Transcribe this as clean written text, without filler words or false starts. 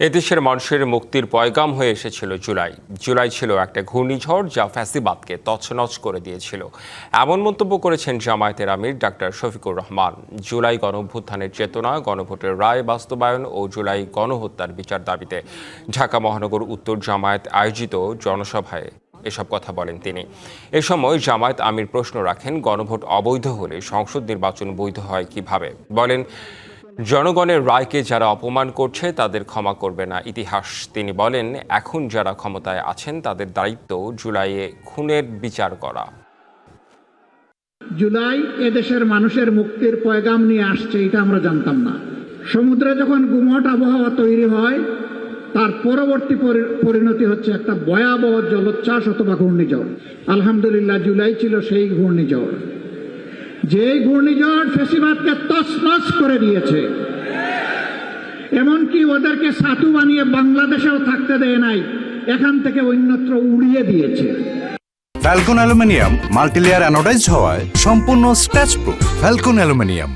এদেশের মানুষের মুক্তির পয়গাম হয়ে এসেছিল জুলাই। জুলাই ছিল একটা ঘূর্ণিঝড় যা ফ্যাসিবাদকে তছনছ করে দিয়েছিল। এমন মন্তব্য করেছেন জামায়াতের আমির ডাক্তার শফিকুর রহমান। জুলাই গণঅভ্যুত্থানের চেতনা, গণভোটের রায় বাস্তবায়ন ও জুলাই গণহত্যার বিচার দাবিতে ঢাকা মহানগর উত্তর জামায়াত আয়োজিত জনসভায় এসব কথা বলেন তিনি। এ সময় জামায়াত আমির প্রশ্ন রাখেন, গণভোট অবৈধ হলে সংসদ নির্বাচন বৈধ হয় কিভাবে। বলেন, জনগণের রায়কে যারা অপমান করছে তাদের ক্ষমা করবে না ইতিহাস। তিনি বলেন, এখন যারা ক্ষমতায় আছেন তাদের দায়িত্ব জুলাইয়ে খুনের বিচার করা। জুলাই এদেশের মানুষের মুক্তির পয়গাম নিয়ে আসছে, এটা আমরা জানতাম না। সমুদ্রে যখন গুমট আবহাওয়া তৈরি হয়, তার পরবর্তী পরিণতি হচ্ছে একটা ভয়াবহ জলোচ্ছ্বাস অথবা ঘূর্ণিঝড়। আলহামদুলিল্লাহ, জুলাই ছিল সেই ঘূর্ণিঝড়, যে ঘূর্ণিঝড় ফ্যাসিবাদকে তছনছ করে দিয়েছে। এমনকি ওদেরকে সাধু বানিয়ে বাংলাদেশেও থাকতে দেয় নাই, এখান থেকে অন্যত্র উড়িয়ে দিয়েছে। ফ্যালকন অ্যালুমিনিয়াম মাল্টিলেয়ার অ্যানোডাইজড হওয়ায় সম্পূর্ণ স্ক্র্যাচ প্রুফ। Falcon aluminium.